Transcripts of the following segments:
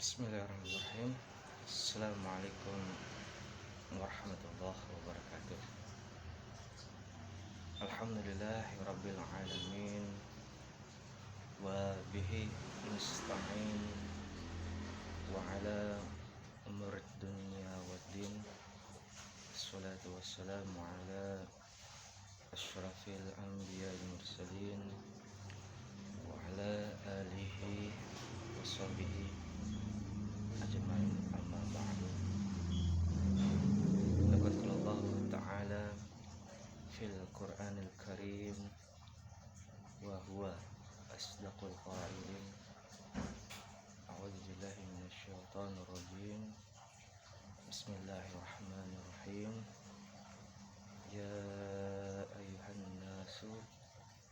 Bismillahirrahmanirrahim. Assalamualaikum warahmatullahi wabarakatuh. Alhamdulillahirabbil alamin wa bihi nasta'in wa ala umurid dunya waddin. Assalatu wassalamu ala asyrafil anbiya'il mursalin wa ala alihi wa sahbihi ajma'in, amma ba'du. Laqad qala Allah ta'ala fil Qur'anil Karim wa huwa asdaqul qailin. A'udzu billahi minasyaitonir rajim. Bismillahirrahmanirrahim. Ya ayyuhan nasu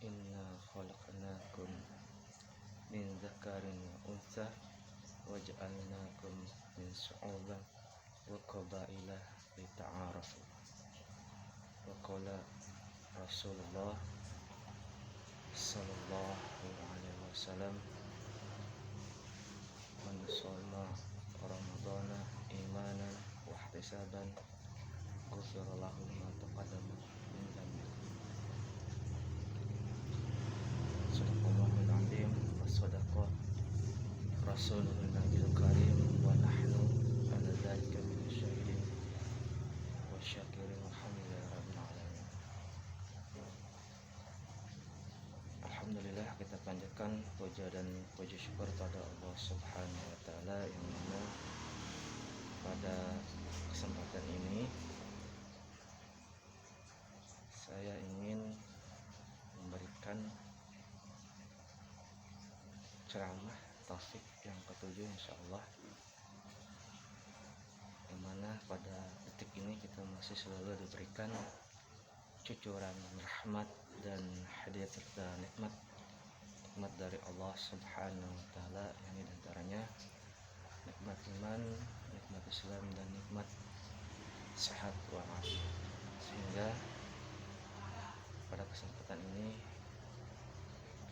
inna khalaqnakum min dzakarin wa untha waj'alnakum min syu'uban wa qabaila lita'arafu. Wa qala Rasulullah sallallahu alaihi wasallam, man shoma ramadhana imanan wa ihtisaban ghufira lahu ma taqaddama min dhanbi. Shadaqallahul azim wa shadaqa Rasulul Nabil Karim wa nahnu ala dzalika minasyahidin wa syakirin walhamdulillahi rabbil alamin. Alhamdulillah, kita panjatkan puja dan puji syukur pada Allah Subhanahu wa taala yang mana pada kesempatan ini saya ingin memberikan ceramah taufik yang ketujuh insyaallah, yang mana pada detik ini kita masih selalu diberikan cucuran rahmat dan hadiah serta nikmat dari Allah Subhanahu wa taala, yang diantaranya nikmat iman, nikmat Islam, dan nikmat sehat walafiat. Sehingga pada kesempatan ini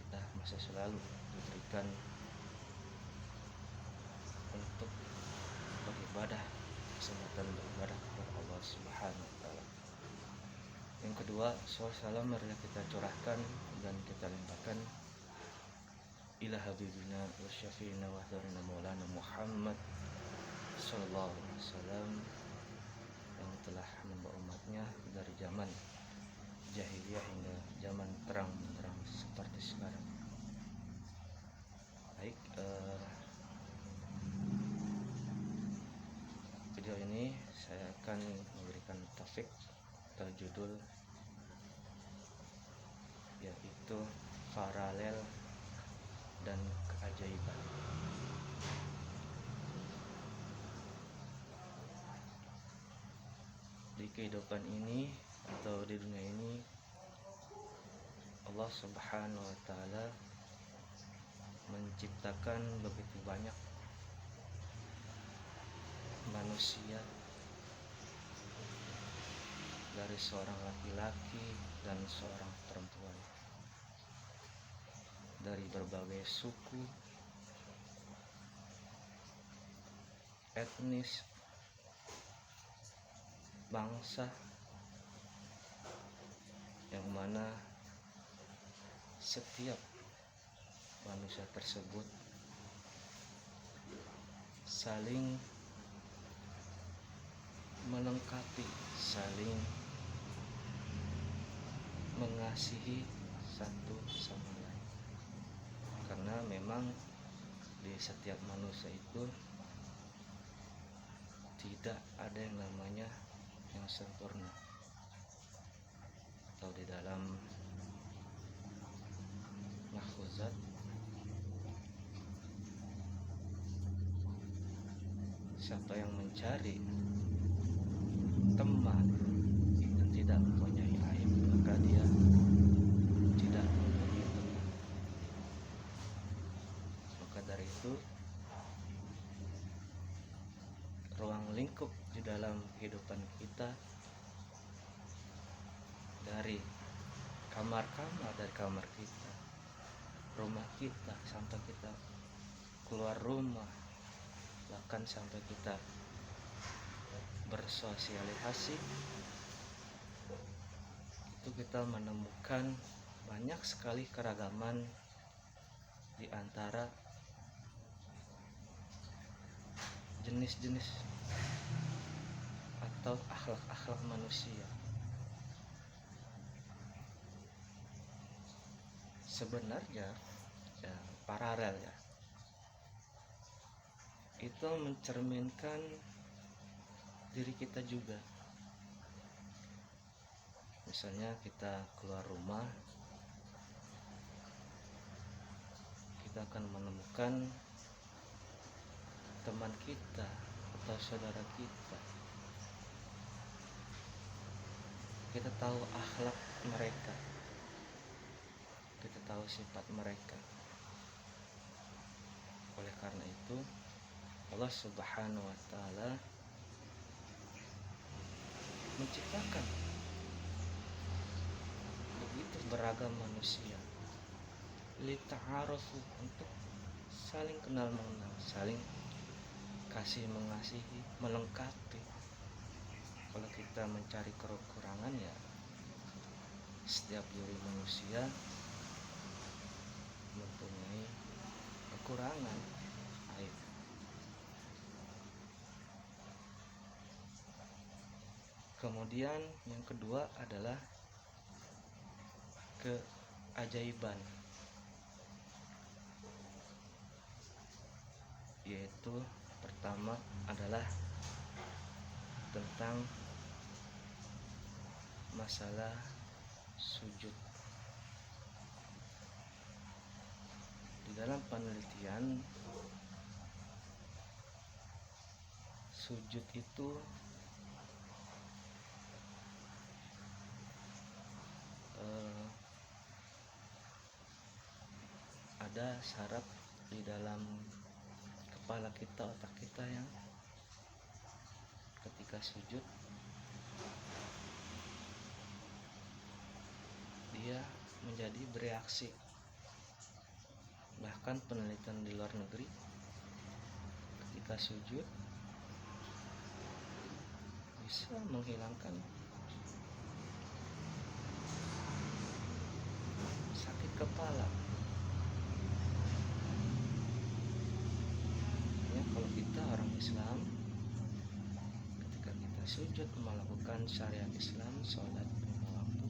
kita masih selalu diberikan untuk beribadah, kesempatan beribadah kepada Allah Subhanahu wa taala. Yang kedua, salam marilah kita curahkan dan kita limpahkan ila habibina wa syafiina wa hadharina maulana Muhammad sallallahu alaihi wasallam, yang telah membawa umatnya dari zaman jahiliyah hingga zaman terang benderang seperti sekarang. Baik, video ini saya akan memberikan topik berjudul yaitu paralel dan keajaiban. Di kehidupan ini atau di dunia ini, Allah Subhanahu wa taala menciptakan begitu banyak manusia, dari seorang laki-laki dan seorang perempuan, dari berbagai suku, etnis, bangsa, yang mana setiap manusia tersebut saling melengkapi, saling mengasihi satu sama lain. Karena memang di setiap manusia itu tidak ada yang namanya yang sempurna, atau di dalam mahfuzat siapa yang mencari teman dan tidak mempunyai aib, maka dia tidak mempunyai teman. Maka dari itu, ruang lingkup di dalam kehidupan kita, dari kamar kita, rumah kita, sampai kita keluar rumah, bahkan sampai kita bersosialisasi, itu kita menemukan banyak sekali keragaman di antara jenis-jenis atau akhlak-akhlak manusia. Sebenarnya ya, paralel ya, itu mencerminkan diri kita juga. Misalnya kita keluar rumah, kita akan menemukan teman kita atau saudara kita. Kita tahu akhlak mereka, kita tahu sifat mereka. Oleh karena itu Allah Subhanahu wa Ta'ala menciptakan begitu beragam manusia, lita'arufu, untuk saling kenal mengenal, saling kasih mengasihi, melengkapi. Kalau kita mencari kekurangan, ya setiap diri manusia mempunyai kekurangan, aib. Kemudian yang kedua adalah keajaiban, yaitu pertama adalah tentang masalah sujud. Di dalam penelitian, sujud itu ada saraf di dalam kepala kita, otak kita, yang ketika sujud dia menjadi bereaksi. Bahkan penelitian di luar negeri, ketika sujud bisa menghilangkan sakit kepala. Ya, kalau kita orang Islam, ketika kita sujud melakukan syariat Islam, sholat lima waktu,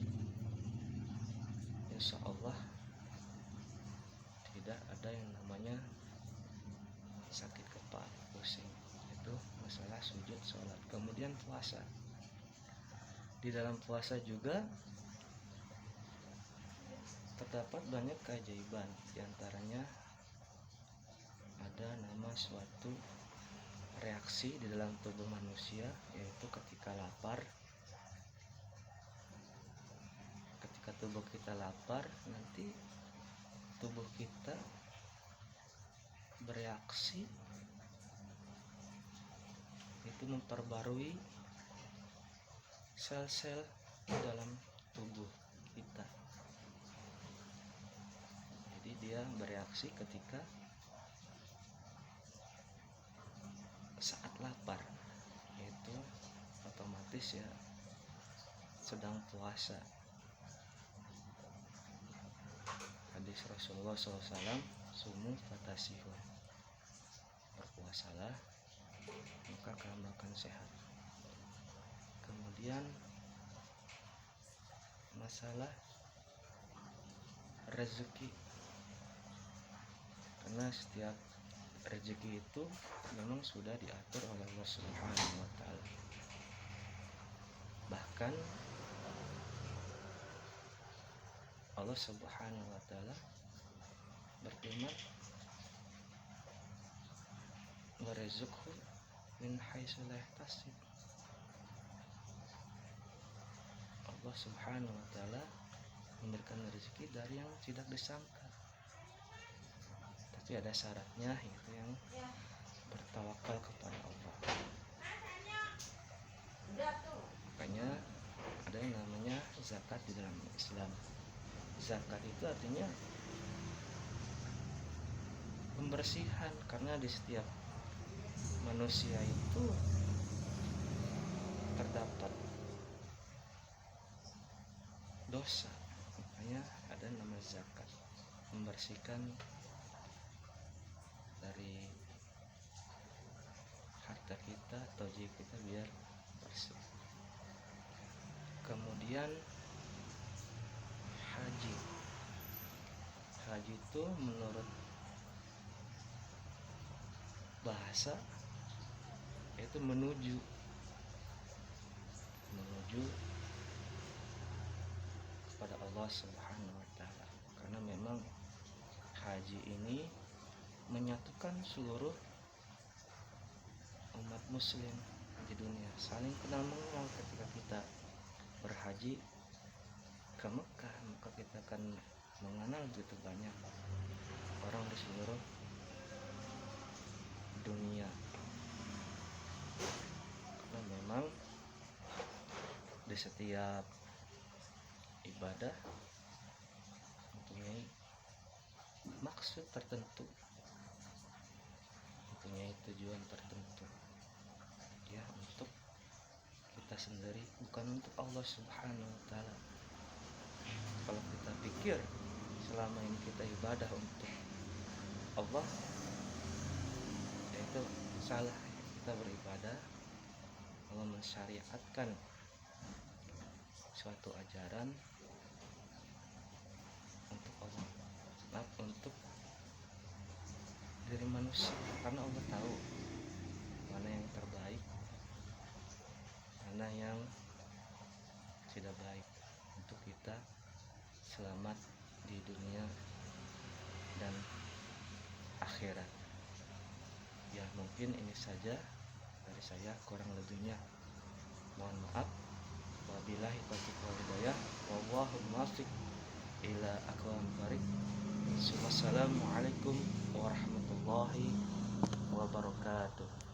insya Allah tidak ada yang namanya sakit kepala, pusing. Itu masalah sujud sholat. Kemudian puasa. Di dalam puasa juga terdapat banyak keajaiban. Di antaranya ada nama suatu reaksi di dalam tubuh manusia, yaitu ketika lapar. Ketika tubuh kita lapar, nanti tubuh kita bereaksi, itu memperbarui sel-sel di dalam tubuh kita. Jadi dia bereaksi ketika saat lapar, yaitu otomatis ya sedang puasa. Hadis Rasulullah SAW, sumu fatasihu, berpuasalah maka kamu akan sehat. Kemudian masalah rezeki, karena setiap rezeki itu memang sudah diatur oleh Allah Subhanahu wa Ta'ala. Bahkan Allah Subhanahu wa Ta'ala berfirman, "Warizqhu min haitsu la yahtasib." Allah Subhanahu wa Ta'ala memberikan rezeki dari yang tidak disangka. Tapi ada syaratnya, yaitu yang bertawakal kepada Allah. Makanya ada yang namanya zakat di dalam Islam. Zakat itu artinya pembersihan, karena di setiap manusia itu terdapat dosa, makanya ada nama zakat, membersihkan dari harta kita atau jiwa kita biar bersih. Kemudian haji itu menurut bahasa itu menuju kepada Allah Subhanahu wa taala, karena memang haji ini menyatukan seluruh umat muslim di dunia, saling kenal mengenal. Ketika kita berhaji ke Mekah, maka kita akan mengenal begitu banyak orang di seluruh dunia, karena memang di setiap ibadah mempunyai maksud tertentu, mempunyai tujuan tertentu, ya, untuk kita sendiri, bukan untuk Allah Subhanahu wa taala. Kalau kita pikir selama ini kita ibadah untuk Allah, yaitu salah. Kita beribadah, Allah mensyariatkan suatu ajaran untuk Allah, untuk diri manusia, karena Allah tahu mana yang terbaik, mana yang tidak baik untuk kita selamat di dunia dan akhirat. Ya, mungkin ini saja dari saya, kurang lebihnya mohon maaf. Wabillahi taufiq wal hidayah, wallahu muwaffiq ila aqwamit thoriq. Wassalamualaikum warahmatullahi wabarakatuh.